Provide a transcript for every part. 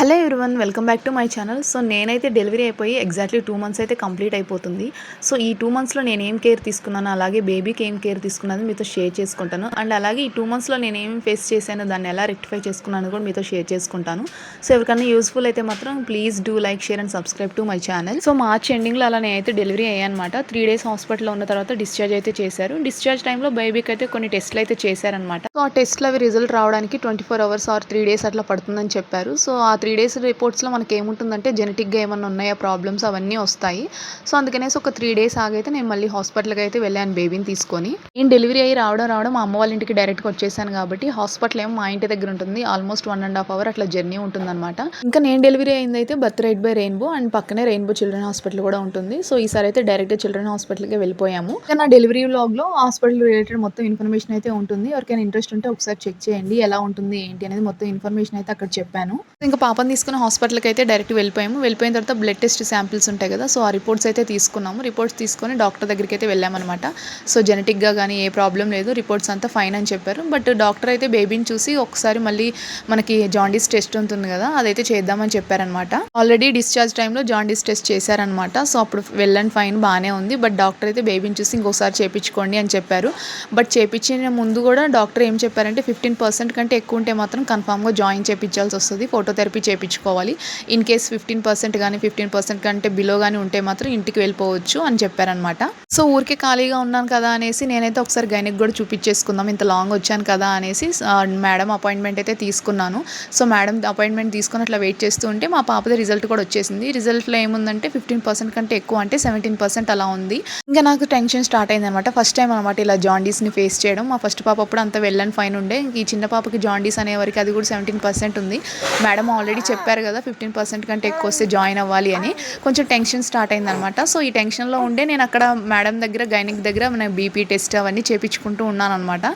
Hello everyone, welcome back to my channel. So నేనైతే delivery అయిపోయి exactly 2 months అయితే complete అయిపోతుంది. సో ఈ 2 మంత్స్లో నేను ఏం కేర్ తీసుకున్నాను, అలాగే బేబీకి ఏం కేర్ తీసుకున్నాను మీతో షేర్ చేసుకుంటాను. అండ్ అలాగే ఈ 2 మంత్స్లో నేను ఏం ఫేస్ చేశాను, దాన్ని ఎలా రెక్టిఫై చేసుకున్నాను కూడా మీతో షేర్ చేసుకుంటాను. సో ఎవరికైనా యూస్ఫుల్ అయితే మాత్రం please do like, share and subscribe to my channel. So March ఎండింగ్లో అలా నేనైతే డెలివరీ అయ్యానమాట. 3 days హాస్పిటల్లో ఉన్న తర్వాత డిశ్చార్జ్ అయితే చేశారు. డిశ్చార్జ్ టైంలో బేబీకి అయితే కొన్ని టెస్ట్లు అయితే చేశారనమాట. సో ఆ టెస్ట్లు అవి రిజల్ట్ రావడానికి 24 hours ఆర్ 3 days అట్లా పడుతుందని చెప్పారు. సో ఆ 3 days రిపోర్ట్స్లో మనకి ఏముంటుందంటే జెనెటిక్గా ఏమన్నా ఉన్నాయా ప్రాబ్లమ్స్ అవన్నీ వస్తాయి. సో అందుకనేసి ఒక 3 days ఆగైతే నేను మళ్ళీ హాస్పిటల్కి అయితే వెళ్ళాను బేబీని తీసుకొని. నేను డెలివరీ అయ్యి రావడం మా అమ్మ వాళ్ళ ఇంటికి డైరెక్ట్గా వచ్చేసాను కాబట్టి హాస్పిటల్ ఏమో మా ఇంటి దగ్గర ఉంటుంది. ఆల్మోస్ట్ 1.5 hour అట్లా జర్నీ ఉంటుందన్నమాట. ఇంకా నేను డెలివరీ అయింది అయితే birth right by rainbow and పక్కనే రెయిన్బో చిల్డ్రన్ హాస్పిటల్ కూడా ఉంటుంది. సో ఈసారి అయితే డైరెక్ట్గా చిల్డ్రన్ హాస్పిటల్కి వెళ్ళిపోయాము. ఇంకా నా డెలివరీ వ్లాగ్లో హాస్పిటల్ రిలేటెడ్ మొత్తం ఇన్ఫర్మేషన్ అయితే ఉంటుంది. ఎవరికైనా ఇంట్రెస్ట్ ఉంటే ఒకసారి చెక్ చేయండి, ఎలా ఉంటుంది ఏంటి అనేది మొత్తం ఇన్ఫర్మేషన్ అయితే అక్కడ చెప్పాను. ఇంకా పాపని తీసుకుని హాస్పిటల్కి అయితే డైరెక్ట్ వెళ్ళిపోయిన తర్వాత బ్లడ్ టెస్ట్ శాంపిల్స్ ఉంటాయి కదా, సో ఆ రిపోర్ట్స్ అయితే తీసుకున్నాము. రిపోర్ట్స్ తీసుకొని డాక్టర్ దగ్గరికి అయితే వెళ్ళామన్నమాట. సో జెనెటిక్గా కానీ ఏ ప్రాబ్లం లేదు, రిపోర్ట్స్ అంతా ఫైన్ అని చెప్పారు. బట్ డాక్టర్ అయితే బేబీని చూసి ఒకసారి మళ్ళీ మనకి జాండీస్ టెస్ట్ ఉంటుంది కదా, అదైతే చేద్దామని చెప్పారనమాట. ఆల్రెడీ డిశ్చార్జ్ టైంలో జాండీస్ టెస్ట్ చేశారనమాట. సో అప్పుడు వెళ్ళండి ఫైన్ బాగానే ఉంది. బట్ డాక్టర్ అయితే బేబీని చూసి ఇంకోసారి చేయించుకోండి అని చెప్పారు. బట్ చేయించిన ముందు కూడా డాక్టర్ ఏం చెప్పారంటే 15% కంటే ఎక్కువ ఉంటే మాత్రం కన్ఫామ్గా జాయిన్ చేయించాల్సి వస్తుంది, ఫోటోథెరపీ చేయించుకోవాలి. ఇన్ కేస్ 15% కానీ 15% కంటే బిలో కానీ ఉంటే మాత్రం ఇంటికి వెళ్ళిపోవచ్చు అని చెప్పారనమాట. సో ఊరికే ఖాళీగా ఉన్నాను కదా అనేసి నేనైతే ఒకసారి గైనిక్ కూడా చూపించేసుకుందాం, ఇంత లాంగ్ వచ్చాను కదా అనేసి మేడం అపాయింట్మెంట్ అయితే తీసుకున్నాను. సో మేడం అపాయింట్మెంట్ తీసుకుని అట్లా వెయిట్ చేస్తూ ఉంటే మా పాపది రిజల్ట్ కూడా వచ్చేసింది. రిజల్ట్లో ఏముందంటే 15% కంటే ఎక్కువ అంటే 17% అలా ఉంది. ఇంకా నాకు టెన్షన్ స్టార్ట్ అయింది అనమాట. ఫస్ట్ టైం అనమాట ఇలా జాండీస్ని ఫేస్ చేయడం. మా ఫస్ట్ పాప అప్పుడు అంత వెళ్ళని ఫైన్ ఉండే, ఈ చిన్న పాపకి జాండీస్ అనే వరకు అది కూడా 17% ఉంది. మేడం ఆల్రెడీ చెప్పారు కదా 15% కంటే ఎక్కువ వస్తే జాయిన్ అవ్వాలి అని. కొంచెం టెన్షన్ స్టార్ట్ అయింది అనమాట. సో ఈ టెన్షన్లో ఉండే నేను అక్కడ మేడం దగ్గర గైనిక్ దగ్గర మన బీపీ టెస్ట్ అవన్నీ చేయించుకుంటూ ఉన్నాను అనమాట.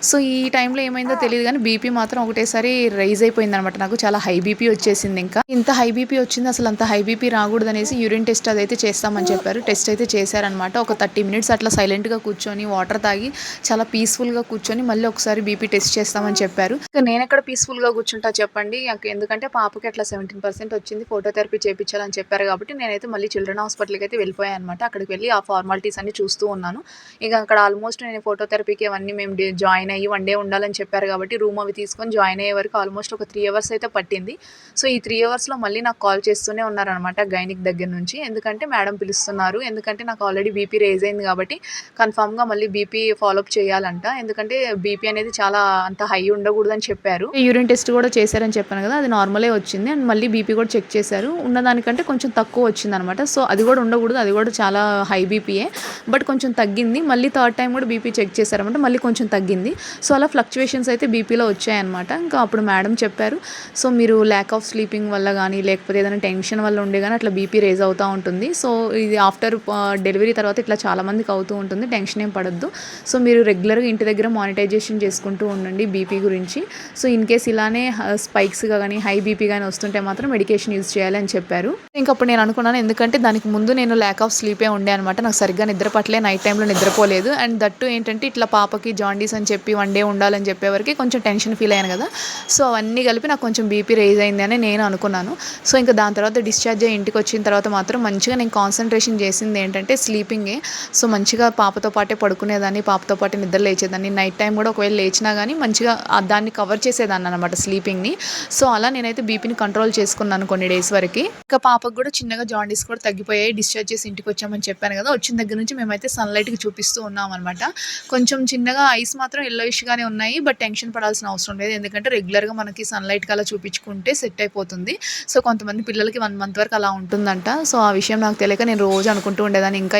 సో ఈ టైంలో ఏమైందో తెలియదు కానీ బీపీ మాత్రం ఒకటేసారి రైజ్ అయిపోయింది అనమాట. నాకు చాలా హై బీపీ వచ్చేసింది. ఇంకా ఇంత హై బీపీ వచ్చింది, అసలు అంత హై బీపీ రాకూడదు అనేసి యూరిన్ టెస్ట్ అదైతే చేస్తామని చెప్పారు. టెస్ట్ అయితే చేశారనమాట. ఒక 30 minutes అట్లా సైలెంట్గా కూర్చొని వాటర్ తాగి చాలా పీస్ఫుల్గా కూర్చొని మళ్ళీ ఒకసారి బీపీ టెస్ట్ చేస్తామని చెప్పారు. ఇంకా నేను ఎక్కడ పీస్ఫుల్గా కూర్చుంటా చెప్పండి, ఎందుకంటే పాపకి అట్లా 17% వచ్చింది, ఫోటోథెరపీ చేయించాలని చెప్పారు కాబట్టి నేనైతే మళ్ళీ చిల్డ్రన్ హాస్పిటల్కి అయితే వెళ్ళిపోయాను అనమాట. అక్కడికి వెళ్ళి ఆ ఫార్మాలిటీస్ అన్ని చూస్తూ ఉన్నాను. ఇక అక్కడ ఆల్మోస్ట్ నేను ఫోటోథెరపీకి అవన్నీ మేము జాయిన్ అయ్యి 1 day ఉండాలని చెప్పారు కాబట్టి రూమ్ అవి తీసుకొని జాయిన్ అయ్యే వరకు ఆల్మోస్ట్ ఒక 3 hours అయితే పట్టింది. సో ఈ 3 hours మళ్ళీ నాకు కాల్ చేస్తూనే ఉన్నారనమాట గైనిక్ దగ్గర నుంచి. ఎందుకంటే మేడం పిలుస్తున్నారు, ఎందుకంటే నాకు ఆల్రెడీ బీపీ రేజ్ అయింది కాబట్టి కన్ఫామ్గా మళ్ళీ బీపీ ఫాలోఅప్ చేయాలంట. ఎందుకంటే బీపీ అనేది చాలా అంత హై ఉండకూడదని చెప్పారు. యూరిన్ టెస్ట్ కూడా చేశారని చెప్పాను కదా, అది నార్మలే వచ్చింది. అండ్ మళ్ళీ బీపీ కూడా చెక్ చేశారు, ఉన్నదానికంటే కొంచెం తక్కువ వచ్చిందనమాట. సో అది కూడా ఉండకూడదు, అది కూడా చాలా హై బీపీయే, బట్ కొంచెం తగ్గింది. మళ్ళీ థర్డ్ టైం కూడా బీపీ చెక్ చేశారనమాట, మళ్ళీ కొంచెం తగ్గింది. సో అలా ఫ్లక్చువేషన్స్ అయితే బీపీలో వచ్చాయన్నమాట. ఇంకా అప్పుడు మేడం చెప్పారు, సో మీరు ల్యాక్ ఆఫ్ స్లీపింగ్ వల్ల కానీ లేకపోతే ఏదైనా టెన్షన్ వల్ల ఉండే కానీ అట్లా బీపీ రేజ్ అవుతూ ఉంటుంది. సో ఇది ఆఫ్టర్ డెలివరీ తర్వాత ఇట్లా చాలా మందికి అవుతూ ఉంటుంది, టెన్షన్ ఏం పడద్దు. సో మీరు రెగ్యులర్గా ఇంటి దగ్గర మానిటైజేషన్ చేసుకుంటూ ఉండండి బీపీ గురించి. సో ఇన్ కేస్ ఇలానే స్పైక్స్గా కానీ హై బీపీ కానీ వస్తుంటే మాత్రం మెడికేషన్ యూజ్ చేయాలి అని చెప్పారు. ఇంకప్పుడు నేను అనుకున్నాను, ఎందుకంటే దానికి ముందు నేను ల్యాక్ ఆఫ్ స్లీపే ఉండే అనమాట. నాకు సరిగ్గా నిద్ర పట్టలే, నైట్ టైంలో నిద్రపోలేదు. అండ్ దట్టు ఏంటంటే ఇట్లా పాపకి జాండీస్ అని చెప్పి 1 day ఉండాలని చెప్పేవరకు కొంచెం టెన్షన్ ఫీల్ అయ్యాను కదా. సో అవన్నీ కలిపి నాకు కొంచెం బీపీ రేజ్ అయింది అని నేను అనుకున్నాను. సో ఇంకా దాని తర్వాత డిశ్చార్జ్ అయ్యి ఇంటికి వచ్చిన తర్వాత మాత్రం మంచిగా నేను కాన్సన్ట్రేషన్ చేసింది ఏంటంటే స్లీపింగే. సో మంచిగా పాపతో పాటే పడుకునేదాన్ని, పాపతో పాటే నిద్ర లేచేదాన్ని. నైట్ టైం కూడా ఒకవేళ లేచినా కానీ మంచిగా దాన్ని కవర్ చేసేదాన్ని అనమాట స్లీపింగ్ని. సో అలా నేనైతే బీపీని కంట్రోల్ చేసుకున్నాను కొన్ని డేస్ వరకు. ఇంకా పాపకు కూడా చిన్నగా జాండీస్ కూడా తగ్గిపోయాయి. డిశ్చార్జ్ చేసి ఇంటికి వచ్చామని చెప్పాను కదా, వచ్చిన దగ్గర నుంచి మేమైతే సన్లైట్కి చూపిస్తూ ఉన్నాం అనమాట. కొంచెం చిన్నగా ఐస్ మాత్రం ఎల్లోయిష్గానే ఉన్నాయి, బట్ టెన్షన్ పడాల్సిన అవసరం లేదు, ఎందుకంటే రెగ్యులర్గా మనకి సన్లైట్కి అలా చూపించుకుంటే సెట్ అయిపోతుంది. సో కొంతమంది పిల్లలకి 1 month వరకు అలా ఉంటుందంట. సో ఆ విషయం నాకు తెలియక నేను రోజు అనుకుంటూ ఉండేదాన్ని ఇంకా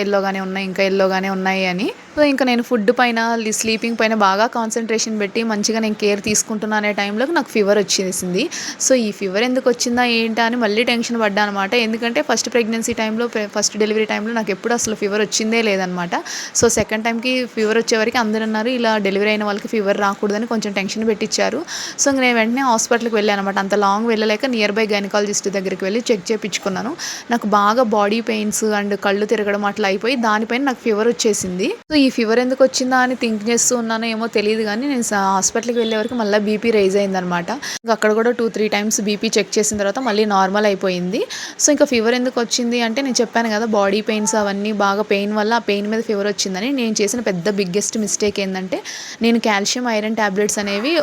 ఎల్లోగానే ఉన్నాయి అని. సో ఇంకా నేను ఫుడ్ పైన స్లీపింగ్ పైన బాగా కాన్సన్ట్రేషన్ పెట్టి మంచిగా నేను కేర్ తీసుకుంటున్నా అనే టైంలో నాకు ఫీవర్ వచ్చేసింది. సో ఈ ఫీవర్ ఎందుకు వచ్చిందా ఏంటా అని మళ్ళీ టెన్షన్ పడ్డా అనమాట. ఎందుకంటే ఫస్ట్ ప్రెగ్నెన్సీ టైంలో, ఫస్ట్ డెలివరీ టైంలో నాకు ఎప్పుడు అసలు ఫీవర్ వచ్చిందే లేదనమాట. సో సెకండ్ టైంకి ఫీవర్ వచ్చేవరకు అందరూ అన్నారు ఇలా డెలివరీ అయిన వాళ్ళకి ఫీవర్ రాకూడదని కొంచెం టెన్షన్ పెట్టించారు. సో నేను వెంటనే హాస్పిటల్కి వెళ్ళాను అనమాట. అంత లాంగ్ వెళ్ళలేక నియర్ బై గైనకాలజిస్ట్ దగ్గరికి వెళ్ళి చెక్ చేయించుకున్నాను. నాకు బాగా బాడీ పెయిన్స్ అండ్ కళ్ళు తిరగడం అట్లా అయిపోయి దానిపైన నాకు ఫీవర్ వచ్చేసింది. సో ఈ ఈ ఫీవర్ ఎందుకు వచ్చిందా అని థింక్ చేస్తూ ఉన్నానో ఏమో తెలియదు కానీ నేను హాస్పిటల్కి వెళ్ళే వరకు మళ్ళీ బీపీ రైజ్ అయిందనమాట. అక్కడ కూడా 2-3 టైమ్స్ బీపీ చెక్ చేసిన తర్వాత మళ్ళీ నార్మల్ అయిపోయింది. సో ఇంకా ఫీవర్ ఎందుకు వచ్చింది అంటే నేను చెప్పాను కదా బాడీ పెయిన్స్ అవన్నీ బాగా పెయిన్ వల్ల ఆ పెయిన్ మీద ఫీవర్ వచ్చిందని. నేను చేసిన పెద్ద బిగ్గెస్ట్ మిస్టేక్ ఏంటంటే నేను కాల్షియం ఐరన్ టాబ్లెట్స్ అనేవి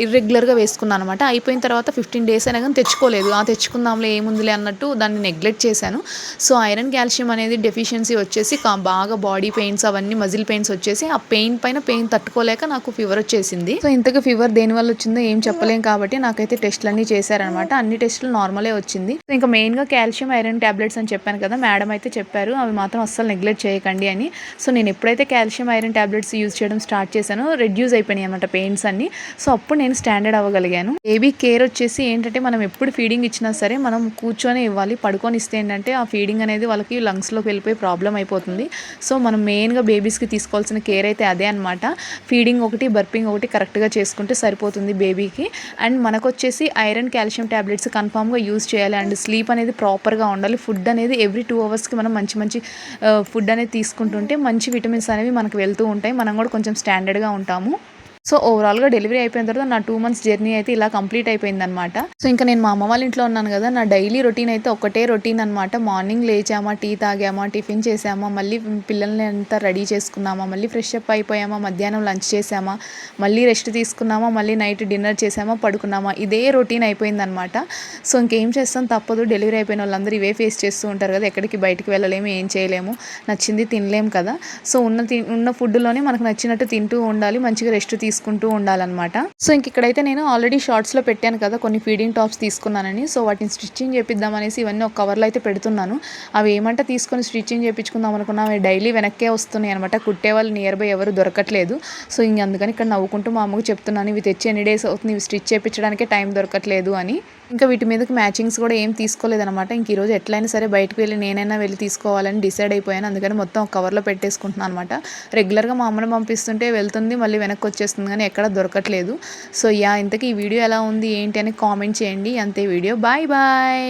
ఇర్రెగ్యులర్గా వేసుకున్నాను అనమాట. అయిపోయిన తర్వాత 15 డేస్ అయినా కానీ తెచ్చుకోలేదు. తెచ్చుకుందాంలే ఏముందిలే అన్నట్టు దాన్ని నెగ్లెక్ట్ చేశాను. సో ఐరన్ కాల్షియం అనేది డెఫిషియన్సీ వచ్చేసి బాగా బాడీ పెయిన్స్ అవన్నీ మజిల్ పెయిన్స్ వచ్చేసి ఆ పెయిన్ పైన పెయిన్ తట్టుకోలేక నాకు ఫీవర్ వచ్చేసింది. సో ఇంతకు ఫీవర్ దేని వల్ల వచ్చిందో ఏం చెప్పలేం కాబట్టి నాకైతే టెస్ట్లు అన్నీ చేశారనమాట. అన్ని టెస్టులు నార్మలే వచ్చింది. సో ఇంకా మెయిన్గా కాల్షియం ఐరన్ టాబ్లెట్స్ అని చెప్పాను కదా, మేడం అయితే చెప్పారు అవి మాత్రం అస్సలు నెగ్లెక్ట్ చేయకండి అని. సో నేను ఎప్పుడైతే కాల్షియం ఐరన్ టాబ్లెట్స్ యూజ్ చేయడం స్టార్ట్ చేశానో రెడ్యూస్ అయిపోయినాయి అనమాట పెయిన్స్ అన్ని. సో అప్పుడు నేను స్టాండర్డ్ అవ్వగలిగాను. బేబీ కేర్ వచ్చేసి ఏంటంటే మనం ఎప్పుడు ఫీడింగ్ ఇచ్చినా సరే మనం కూర్చొని ఇవ్వాలి. పడుకొని ఇస్తే ఏంటంటే ఆ ఫీడింగ్ అనేది వాళ్ళకి లంగ్స్లోకి వెళ్ళిపోయి ప్రాబ్లం అయిపోతుంది. సో మనం మెయిన్గా బేబీస్కి తీసుకోవాల్సిన కేర్ అయితే అదే అనమాట. ఫీడింగ్ ఒకటి బర్పింగ్ ఒకటి కరెక్ట్గా చేసుకుంటే సరిపోతుంది బేబీకి. అండ్ మనకు వచ్చేసి ఐరన్ కాల్షియం టాబ్లెట్స్ కన్ఫామ్గా యూజ్ చేయాలి. అండ్ స్లీప్ అనేది ప్రాపర్గా ఉండాలి. ఫుడ్ అనేది ఎవ్రీ 2 అవర్స్కి మనం మంచి ఫుడ్ అనేది తీసుకుంటుంటే మంచి విటమిన్స్ అనేవి మనకు వెళ్తూ ఉంటాయి. మనం కూడా కొంచెం స్టాండర్డ్గా ఉంటాము. సో ఓవరాల్గా డెలివరీ అయిపోయిన తర్వాత నా 2 months జర్నీ అయితే ఇలా కంప్లీట్ అయిపోయిందనమాట. సో ఇంకా నేను మా అమ్మ వాళ్ళ ఇంట్లో ఉన్నాను కదా, నా డైలీ రొటీన్ అయితే ఒకటే రొటీన్ అనమాట. మార్నింగ్ లేచామా, టీ తాగామా, టిఫిన్ చేసామా, మళ్ళీ పిల్లల్ని అంతా రెడీ చేసుకున్నామా, మళ్ళీ ఫ్రెష్ అప్ అయిపోయామా, మధ్యాహ్నం లంచ్ చేసామా, మళ్ళీ రెస్ట్ తీసుకున్నామా, మళ్ళీ నైట్ డిన్నర్ చేసామా, పడుకున్నామా, ఇదే రొటీన్ అయిపోయిందనమాట. సో ఇంకేం చేస్తాం తప్పదు. డెలివరీ అయిపోయిన వాళ్ళందరూ ఇవే ఫేస్ చేస్తూ ఉంటారు కదా, ఎక్కడికి బయటికి వెళ్ళలేము, ఏం చేయలేము, నచ్చింది తినలేము కదా. సో ఉన్న ఫుడ్లోనే మనకు నచ్చినట్టు తింటూ ఉండాలి, మంచిగా రెస్ట్ తీసుకుంటూ ఉండాలన్నమాట. సో ఇక్కడైతే నేను ఆల్రెడీ షార్ట్స్లో పెట్టాను కదా కొన్ని ఫీడింగ్ టాప్స్ తీసుకున్నానని. సో వాటిని స్టిచ్చింగ్ చేపిద్దాం అనేసి ఇవన్నీ ఒక కవర్లో అయితే పెడుతున్నాను. అవి ఏమంటే తీసుకొని స్టిచ్చింగ్ చేయించుకుందాం అనుకున్నా అవి డైలీ వెనక్కే వస్తున్నాయి అనమాట. కుట్టే వాళ్ళు నియర్ బై ఎవరు దొరకట్లేదు. సో అందుకని ఇక్కడ నవ్వుకుంటూ మా అమ్మకు చెప్తున్నాను, ఇవి తెచ్చి ఎన్ని డేస్ అవుతుంది, ఇవి స్టిచ్ చేయించడానికే టైం దొరకట్లేదు అని. ఇంకా వీటి మీదకి మ్యాచింగ్స్ కూడా ఏం తీసుకోలేదనమాట. ఇంక ఈరోజు ఎట్లయినా సరే బయటకు వెళ్ళి నేనైనా వెళ్ళి తీసుకోవాలని డిసైడ్ అయిపోయాను. అందుకని మొత్తం ఒక కవర్లో పెట్టేసుకుంటున్నాను అనమాట. రెగ్యులర్గా మా అమ్మని పంపిస్తుంటే వెళ్తుంది, మళ్ళీ వెనక్కి వచ్చేస్తుంది, కానీ ఎక్కడ దొరకట్లేదు. సో ఇంతకీ ఈ వీడియో ఎలా ఉంది ఏంటి అని కామెంట్ చేయండి. అంతే వీడియో. Bye bye.